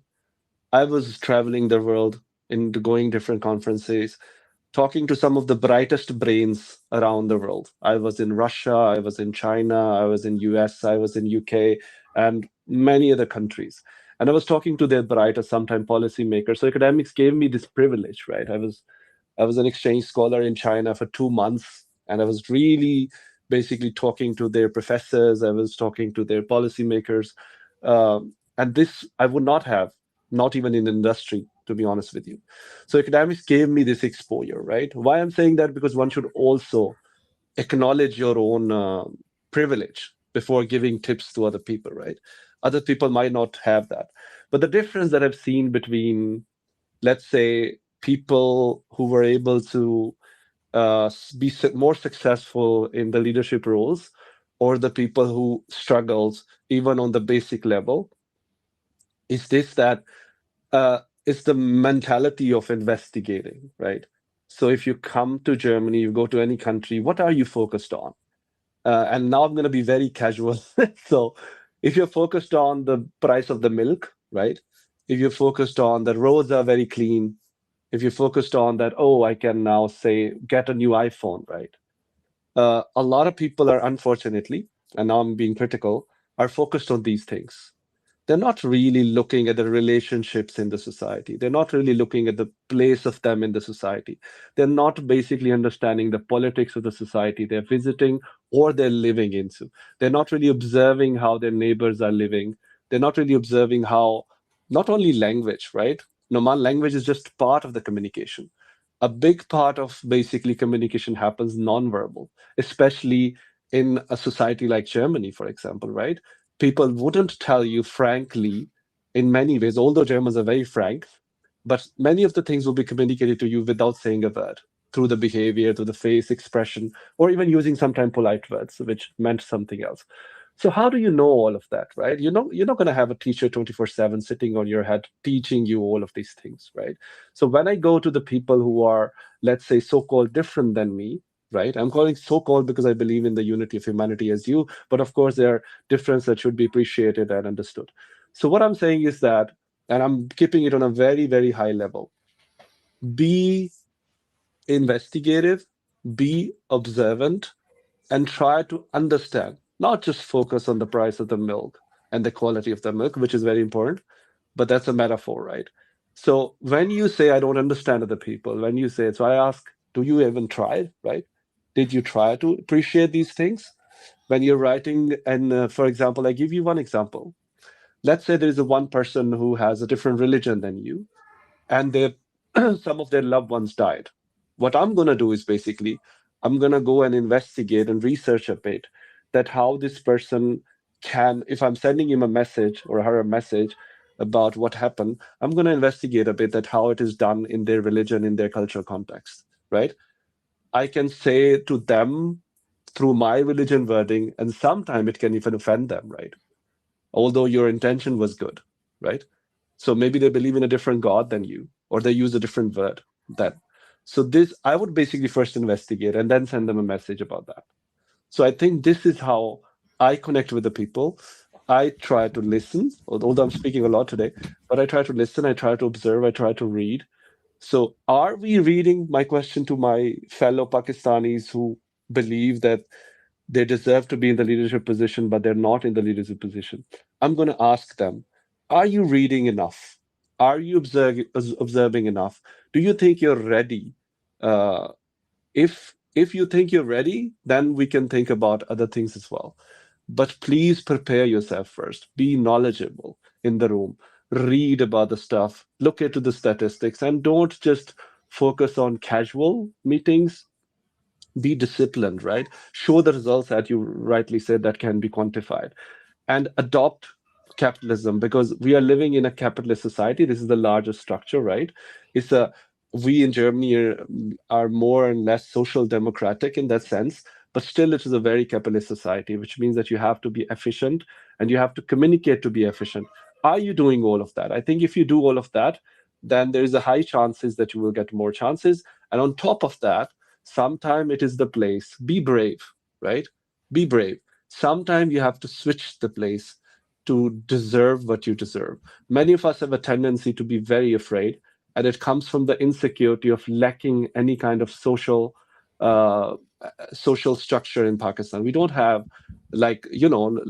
I was traveling the world and going different conferences, talking to some of the brightest brains around the world. I was in Russia, I was in China, I was in US, I was in UK, and many other countries. And I was talking to their brightest, sometimes policymakers. So academics gave me this privilege, right? I was an exchange scholar in China for 2 months, and I was really basically talking to their professors. I was talking to their policymakers, and this I would not have, not even in industry, to be honest with you. So academics gave me this exposure, right? Why I'm saying that, because one should also acknowledge your own privilege before giving tips to other people, right? Other people might not have that. But the difference that I've seen between, let's say, people who were able to be more successful in the leadership roles, or the people who struggled even on the basic level, is this, that it's the mentality of investigating, right? So if you come to Germany, you go to any country, what are you focused on? And now I'm going to be very casual. So if you're focused on the price of the milk, right? If you're focused on the roads are very clean, if you're focused on that, oh, I can now say get a new iPhone, right? A lot of people are, unfortunately, and now I'm being critical, are focused on these things. They're not really looking at the relationships in the society. They're not really looking at the place of them in the society. They're not basically understanding the politics of the society they're visiting or they're living into. They're not really observing how their neighbors are living. They're not really observing how, not only language, right? Normal language is just part of the communication. A big part of basically communication happens nonverbal, especially in a society like Germany, for example, right? People wouldn't tell you frankly in many ways, although Germans are very frank, but many of the things will be communicated to you without saying a word, through the behavior, through the face expression, or even using sometimes polite words, which meant something else. So how do you know all of that, right? You're not going to have a teacher 24/7 sitting on your head teaching you all of these things, right? So when I go to the people who are, let's say, so-called different than me, right? I'm calling so-called because I believe in the unity of humanity as you, but of course there are differences that should be appreciated and understood. So what I'm saying is that, and I'm keeping it on a very, very high level, be investigative, be observant, and try to understand, not just focus on the price of the milk and the quality of the milk, which is very important, but that's a metaphor, right? So when you say, I don't understand other people, when you say, so I ask, do you even try, right? Did you try to appreciate these things? When you're writing, and for example, I give you one example. Let's say there's a one person who has a different religion than you, and some of their loved ones died. What I'm going to do is basically, I'm going to go and investigate and research a bit that how this person can, if I'm sending him a message or her a message about what happened, I'm going to investigate a bit that how it is done in their religion, in their cultural context, right? I can say to them through my religion wording, and sometimes it can even offend them, right? Although your intention was good, right? So maybe they believe in a different God than you, or they use a different word then. So this, I would basically first investigate and then send them a message about that. So I think this is how I connect with the people. I try to listen, although I'm speaking a lot today, but I try to listen, I try to observe, I try to read. So are we reading, my question to my fellow Pakistanis who believe that they deserve to be in the leadership position, but they're not in the leadership position? I'm going to ask them, are you reading enough? Are you observing enough? Do you think you're ready? Uh, if you think you're ready, then we can think about other things as well. But please prepare yourself first. Be knowledgeable in the room. Read about the stuff. Look into the statistics, and don't just focus on casual meetings. Be disciplined, right? Show the results that you rightly said that can be quantified, and adopt capitalism, because we are living in a capitalist society. This is the largest structure, right? It's a We in Germany are more and less social democratic in that sense, but still it is a very capitalist society, which means that you have to be efficient and you have to communicate to be efficient. Are you doing all of that? I think if you do all of that, then there is a high chances that you will get more chances. And on top of that, sometime it is the place. Be brave, right? Be brave. Sometime you have to switch the place to deserve what you deserve. Many of us have a tendency to be very afraid. and it comes from the insecurity of lacking any kind of uh, social structure in Pakistan. We don't have like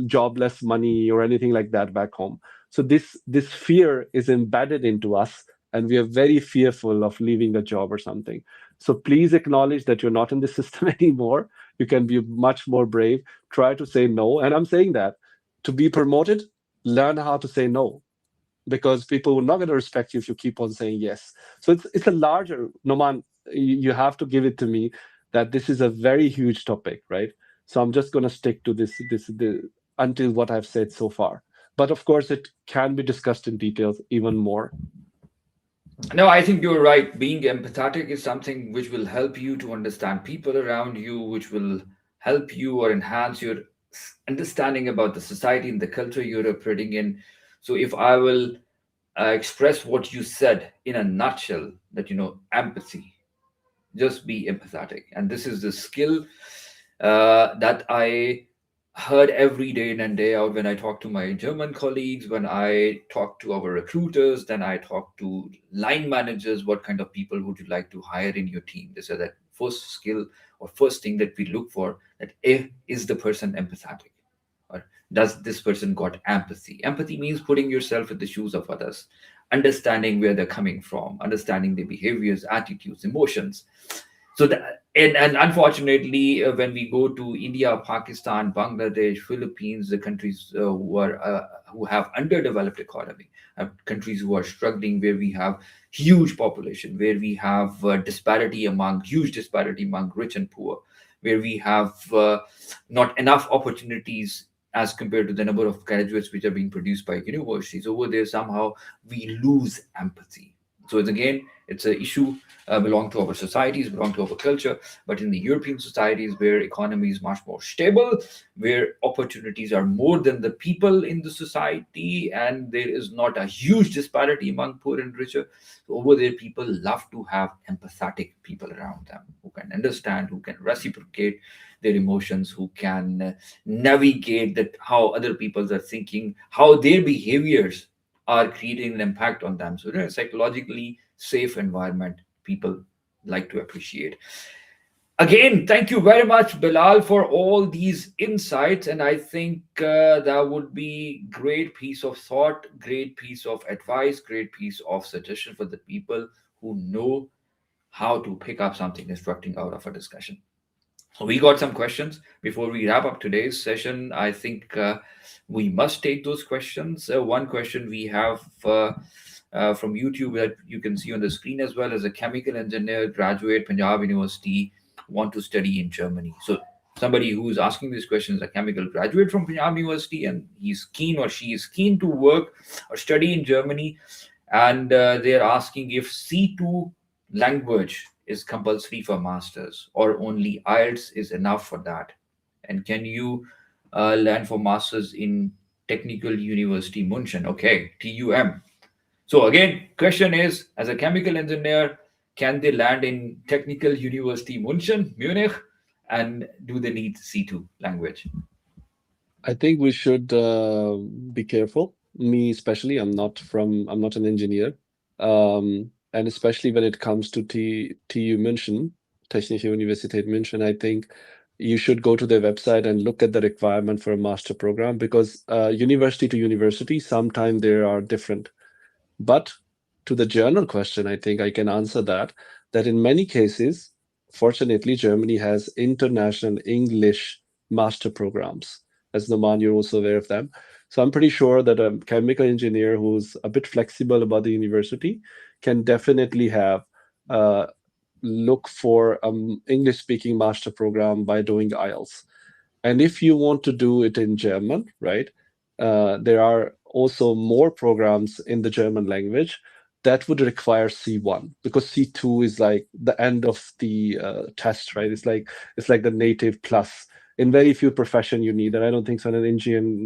jobless money or anything like that back home. So this fear is embedded into us, and we are very fearful of leaving a job or something. So please acknowledge that you're not in the system anymore. You can be much more brave. Try to say no, and I'm saying that to be promoted, learn how to say no, because people will not going to respect you if you keep on saying yes. So it's a larger, Noman, you have to give it to me that this is a very huge topic, right? So I'm just going to stick to until what I've said so far. But of course, it can be discussed in details even more. No, I think you're right. Being empathetic is something which will help you to understand people around you, which will help you or enhance your understanding about the society and the culture you're operating in. So, if I will express what you said in a nutshell, that empathy, just be empathetic, and this is the skill that I heard every day in and day out when I talk to my German colleagues, when I talk to our recruiters, then I talk to line managers. What kind of people would you like to hire in your team? They say that first skill or first thing that we look for, that is the person empathetic, or does this person got empathy? Empathy means putting yourself in the shoes of others, understanding where they're coming from, understanding their behaviors, attitudes, emotions. So that, and unfortunately, when we go to India, Pakistan, Bangladesh, Philippines, the countries who have underdeveloped economy, countries who are struggling, where we have huge population, where we have huge disparity among rich and poor, where we have not enough opportunities as compared to the number of graduates which are being produced by universities. Over there, somehow we lose empathy. So it's an issue belong to our societies, belong to our culture. But in the European societies, where economy is much more stable, where opportunities are more than the people in the society, and there is not a huge disparity among poor and richer, so over there, people love to have empathetic people around them who can understand, who can reciprocate their emotions, who can navigate that how other people are thinking, how their behaviors are creating an impact on them. So, psychologically safe environment people like to appreciate. Again, thank you very much, Bilal, for all these insights. And I think that would be great piece of thought, great piece of advice, great piece of suggestion for the people who know how to pick up something instructing out of a discussion. So we got some questions before we wrap up today's session. I think we must take those questions. One question we have from YouTube that you can see on the screen as well, as a chemical engineer graduate, Punjab University, want to study in Germany. So somebody who is asking this question is a chemical graduate from Punjab University, and he's keen or she is keen to work or study in Germany, and they're asking if C2 language is compulsory for masters or only IELTS is enough for that, and can you learn for masters in Technical University München? Okay, TUM. So again, question is, as a chemical engineer, can they land in Technical University München, Munich, and do they need C2 language? I think we should be careful. Me especially, I'm not an engineer, and especially when it comes to TU München, Technische Universität München, I think you should go to their website and look at the requirement for a master program, because university to university, sometimes they are different. But to the general question, I think I can answer that in many cases, fortunately, Germany has international English master programs. As Noman, you're also aware of them. So I'm pretty sure that a chemical engineer who's a bit flexible about the university can definitely have look for English speaking master program by doing IELTS. And if you want to do it in German, right, there are also more programs in the German language that would require C1, because C2 is like the end of the test, right? It's like the native plus. In very few profession you need, and I don't think so. An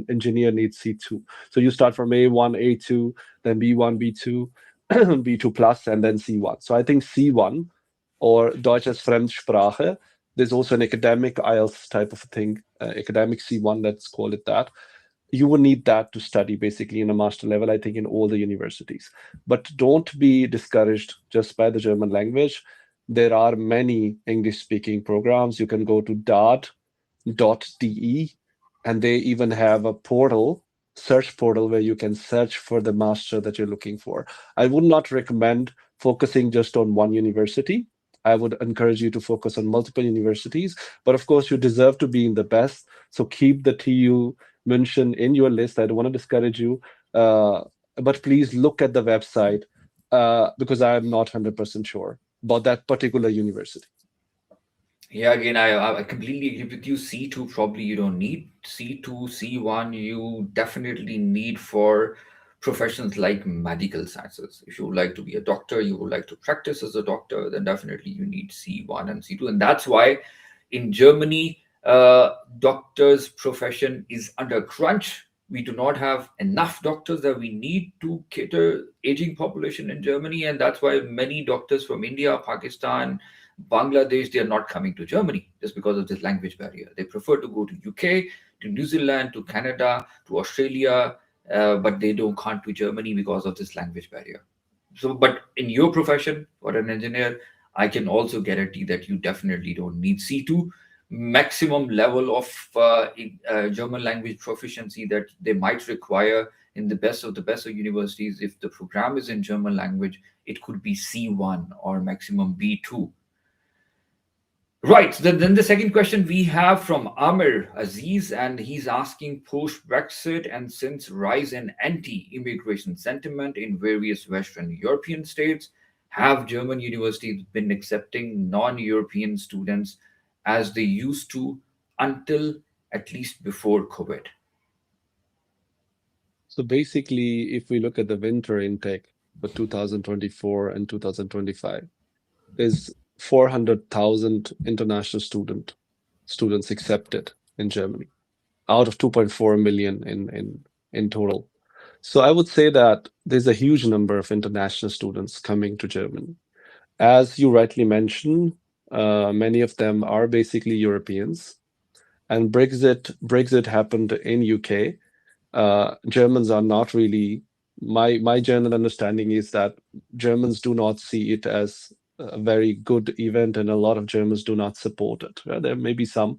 engineer needs C2. So you start from A1, A2, then B1, B2, B2 plus, and then C1. So I think C1 or Deutsch as Fremdsprache, there's also an academic IELTS type of thing, academic C1, let's call it that. you will need that to study basically in a master level, I think, in all the universities. But don't be discouraged just by the German language. There are many English speaking programs. You can go to dart.de, and they even have a portal, search portal, where you can search for the master that you're looking for. I would not recommend focusing just on one university. I would encourage you to focus on multiple universities, but of course, you deserve to be in the best. So keep the TU mention in your list. I don't want to discourage you, uh, but please look at the website, because I am not 100% sure about that particular university. Yeah, again, I completely agree with you. C2 probably you don't need. C2, C1 you definitely need for professions like medical sciences. If you would like to be a doctor, you would like to practice as a doctor, then definitely you need C1 and C2. And that's why in Germany, doctors' profession is under crunch. We do not have enough doctors that we need to cater aging population in Germany, and that's why many doctors from India, Pakistan, Bangladesh, they are not coming to Germany just because of this language barrier. They prefer to go to UK, to New Zealand, to Canada, to Australia, but they don't come to Germany because of this language barrier. So, but in your profession, for an engineer, I can also guarantee that you definitely don't need C2. Maximum level of German language proficiency that they might require in the best of the best of universities, if the program is in German language, it could be C1 or maximum B2. Right. Then the second question we have from Amir Aziz, and he's asking post Brexit and since rise in anti immigration sentiment in various Western European states, have German universities been accepting non European students as they used to until at least before COVID? So basically, if we look at the winter intake for 2024 and 2025, is 400,000 international students accepted in Germany out of 2.4 million in total. So I would say that there's a huge number of international students coming to Germany. As you rightly mentioned, many of them are basically Europeans, and Brexit happened in UK. Germans are not really. My general understanding is that Germans do not see it as a very good event, and a lot of Germans do not support it. There may be some,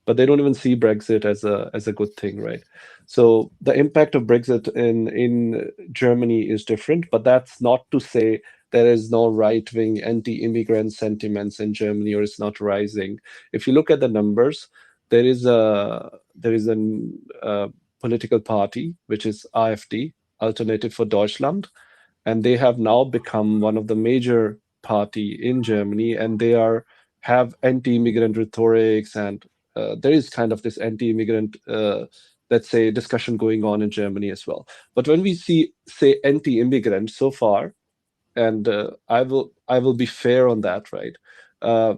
but they don't even see Brexit as a good thing, right? So the impact of Brexit in Germany is different, but that's not to say there is no right wing anti-immigrant sentiments in Germany, or it's not rising. If you look at the numbers, there is a political party, which is AfD, Alternative for Deutschland, and they have now become one of the major party in Germany, and they have anti-immigrant rhetorics, and there is kind of this anti-immigrant, let's say, discussion going on in Germany as well. But when we say anti-immigrant so far, and I will be fair on that, right? Uh,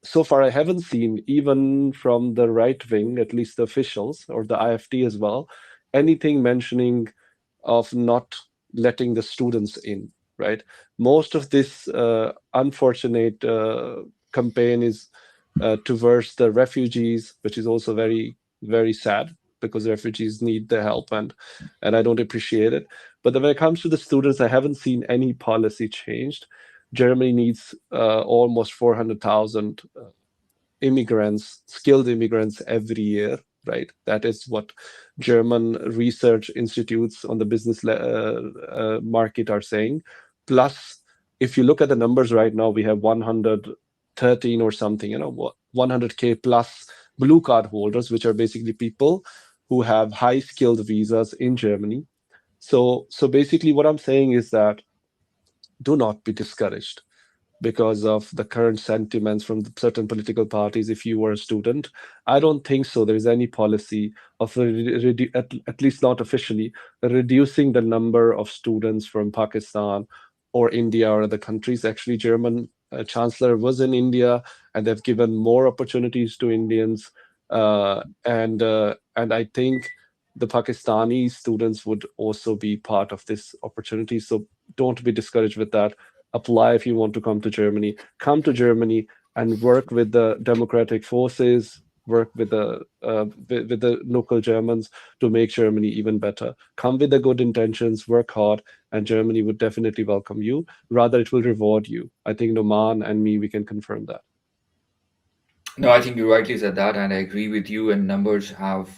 so far I haven't seen, even from the right wing, at least the officials or the IFD as well, anything mentioning of not letting the students in, right? Most of this unfortunate campaign is towards the refugees, which is also very, very sad, because refugees need the help, and I don't appreciate it. But when it comes to the students, I haven't seen any policy changed. Germany needs almost 400,000 immigrants, skilled immigrants every year, right? That is what German research institutes on the business market are saying. Plus, if you look at the numbers right now, we have 113 or something, 100K plus blue card holders, which are basically people who have high skilled visas in Germany. So basically, what I'm saying is that do not be discouraged because of the current sentiments from certain political parties if you were a student. I don't think so. There is any policy of, at least not officially, reducing the number of students from Pakistan or India or other countries. Actually, German chancellor was in India, and they've given more opportunities to Indians. And I think the Pakistani students would also be part of this opportunity. So don't be discouraged with that. Apply if you want to come to Germany. Come to Germany and work with the democratic forces. work with the local Germans to make Germany even better. Come with the good intentions, work hard, and Germany would definitely welcome you. Rather, it will reward you. I think Noman and me, we can confirm that. No, I think you rightly said that, and I agree with you. And numbers have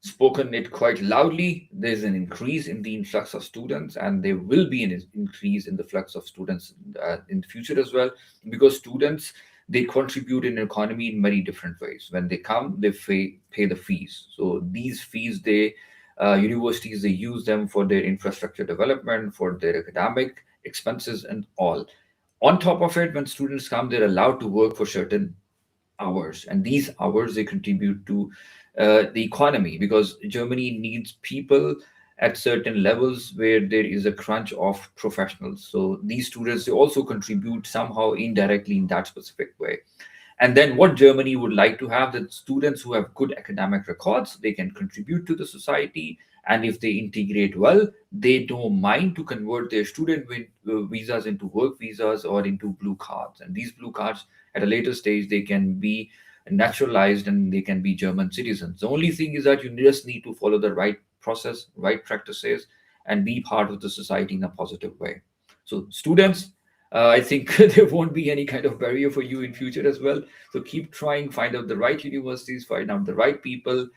spoken it quite loudly. There's an increase in the influx of students, and there will be an increase in the flux of students in the future as well, because students, they contribute in economy in many different ways. When they come, they pay the fees. So these fees, they universities, they use them for their infrastructure development, for their academic expenses, and all. On top of it, when students come, they're allowed to work for certain hours, and these hours, they contribute to the economy, because Germany needs people at certain levels where there is a crunch of professionals. So these students, they also contribute somehow indirectly in that specific way. And then what Germany would like to have, that students who have good academic records, they can contribute to the society. And if they integrate well, they don't mind to convert their student visas into work visas or into blue cards. And these blue cards, at a later stage, they can be naturalized and they can be German citizens. The only thing is that you just need to follow the right process, right practices, and be part of the society in a positive way. So students, I think there won't be any kind of barrier for you in future as well. So keep trying, find out the right universities, find out the right people,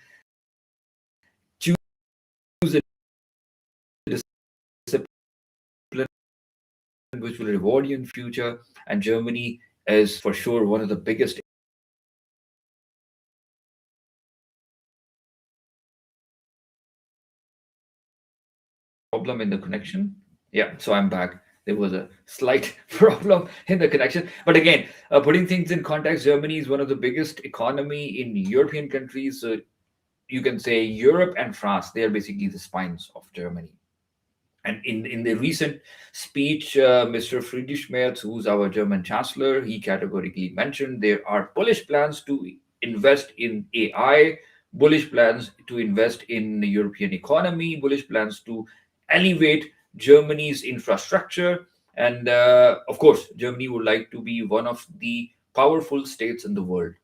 choose a discipline which will reward you in future. And Germany is for sure one of the biggest problem in the connection. Yeah, so I'm back. There was a slight problem in the connection, but again, putting things in context, Germany is one of the biggest economy in European countries. So you can say Europe and France, they are basically the spines of Germany. And in the recent speech, Mr. Friedrich Merz, who's our German chancellor, he categorically mentioned there are bullish plans to invest in AI, bullish plans to invest in the European economy, bullish plans to elevate Germany's infrastructure. And of course, Germany would like to be one of the powerful states in the world,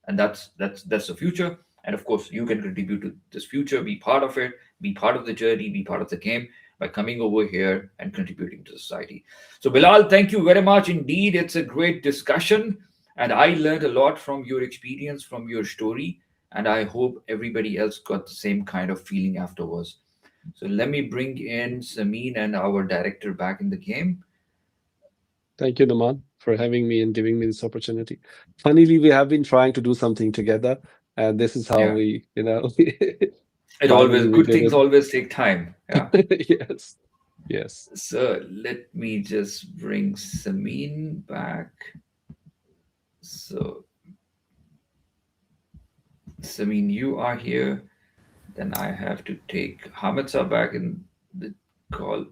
and that's the future. And of course, you can contribute to this future, be part of it, be part of the journey, be part of the game by coming over here and contributing to society. So Bilal, thank you very much indeed. It's a great discussion, and I learned a lot from your experience, from your story, and I hope everybody else got the same kind of feeling afterwards. So let me bring in Samin and our director back in the game. Thank you, Naman, for having me and giving me this opportunity. Funnily, we have been trying to do something together, and this is how Yeah, we, it always, finally we good did things it. always take time. Yeah. Yes, yes. So let me just bring Samin back. So, Samin, you are here. Then I have to take Hamidsa back in the call.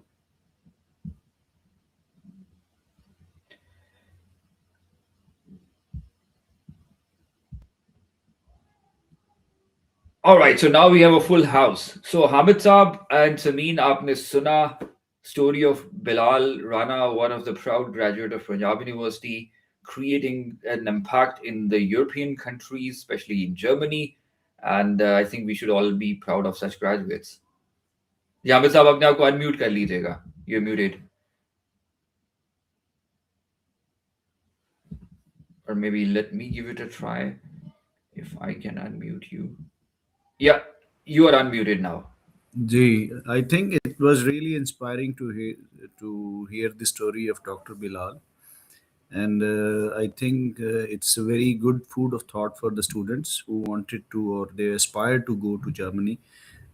All right, so now we have a full house. So Hamid Saab and Samin, आपने सुना story of Bilal Rana, one of the proud graduate of Punjab University, creating an impact in the European countries, especially in Germany. And I think we should all be proud of such graduates. जी हामिद साहब अपने आप को unmute कर लीजिएगा. You're muted. Or maybe let me give it a try if I can unmute you. Yeah, you are unmuted now. Gee, I think it was really inspiring to hear the story of Dr. Bilal, and I think it's a very good food of thought for the students who wanted to or they aspire to go to Germany.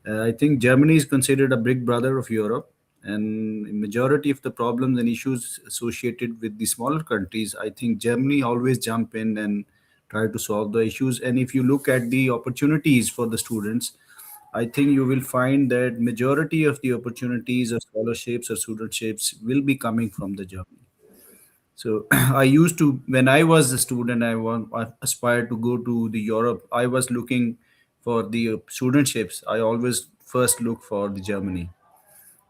I think Germany is considered a big brother of Europe, and majority of the problems and issues associated with the smaller countries, I think Germany always jump in and try to solve the issues. And if you look at the opportunities for the students, I think you will find that majority of the opportunities or scholarships or studentships will be coming from the Germany. So I used to, when I was a student, I aspired to go to the Europe. I was looking for the studentships. I always first look for the Germany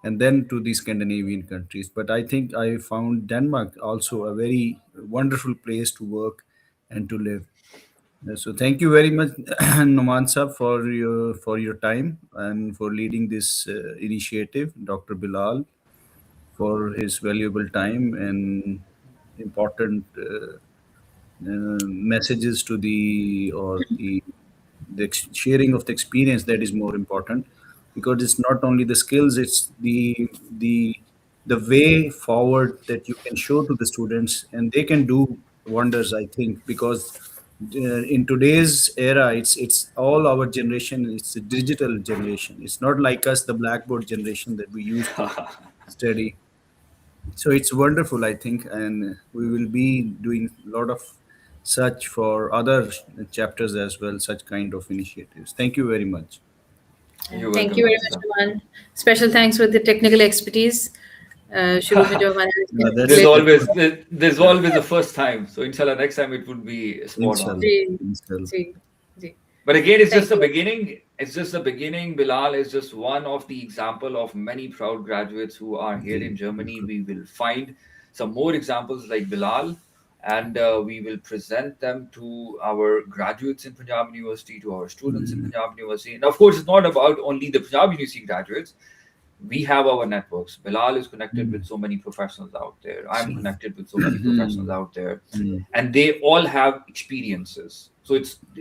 and then to the Scandinavian countries. But I think I found Denmark also a very wonderful place to work and to live. So thank you very much, Noman Sahab, for your time and for leading this initiative. Dr. Bilal for his valuable time and important messages to the or the sharing of the experience that is more important, because it's not only the skills, it's the the way forward that you can show to the students, and they can do wonders, I think, because in today's era, it's all our generation, it's a digital generation. It's not like us, the blackboard generation that we used to study. So it's wonderful, I think, and we will be doing a lot of such for other chapters as well, such kind of initiatives. Thank you very much. You're Thank welcome, you very Dr. much, Saab. Aman. Special thanks for the technical expertise. शुरू में जो हमारे There's glitch That's always there's always a first time. So inshallah, next time it would be spot on. inshallah, ji inshallah. Ji ji But again, it's just thank the you. beginning. It's just the beginning. Bilal is just one of the example of many proud graduates who are here ji, in Germany. बिल्कुल. We will find some more examples like Bilal, and we will present them to our graduates in Punjab University, to our students in Mm, Punjab University. And of course, it's not about only the Punjab University graduates. We have our networks. Bilal is connected with mm, so many professionals out there. I'm see. connected with so many professionals Mm, out there, mm. and they all have experiences. So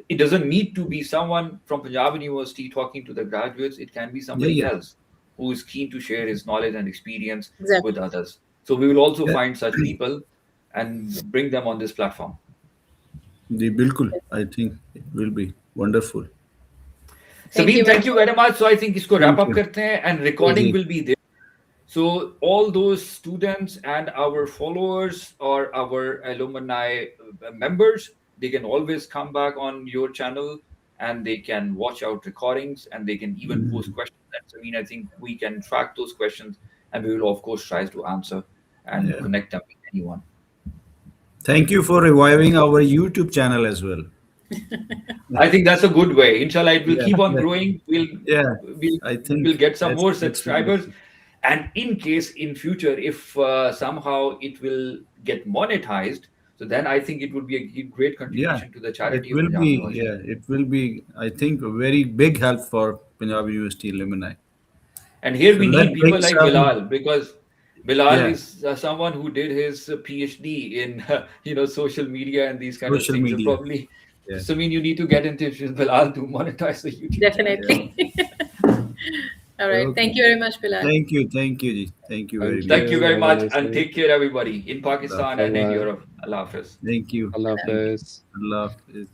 it doesn't need to be someone from Punjab University talking to the graduates. It can be Yeah, somebody yeah, else who is keen to share his knowledge and experience with Exactly. others. So we will also yeah. find such people and bring them on this platform. जी, बिल्कुल. I think it will be wonderful. Thank Sabine, you very thank you very much. much. So I think isko wrap Thank up you. karte hain, and ji recording ji, will be there. So all those students and our followers or our alumni members, they can always come back on your channel and they can watch out recordings and they can even post mm, questions. I mean, I think we can track those questions and we will of course try to answer and yeah. connect them with anyone. Thank you for reviving our YouTube channel as well. I think that's a good way. Inshallah, it will Yeah, keep on yeah, growing. yeah. We'll I we'll think get some more that's subscribers, wonderful. and in case in future if somehow it will get monetized, so then I think it would be a great Yeah, contribution to the it charity of will Punjab be. University. Yeah, it will be. I think a very big help for Punjab University alumni. And here So we let's need bring people like some. Bilal, because Bilal Yeah, is someone who did his PhD in social media and these kind of social things. So media. probably, Yeah, so I mean, you need to get in touch with Bilal to monetize the YouTube channel. yeah. definitely. All right. Okay. Thank you very much, Bilal. Thank you, ji. Thank you very Thank Thank much. you you. very Have a much, nice and day. take care, everybody, in Allah Pakistan Bye and in Hafiz. bye. Europe. Allah Hafiz. Thank you. Allah Thank you. Hafiz. Allah Hafiz.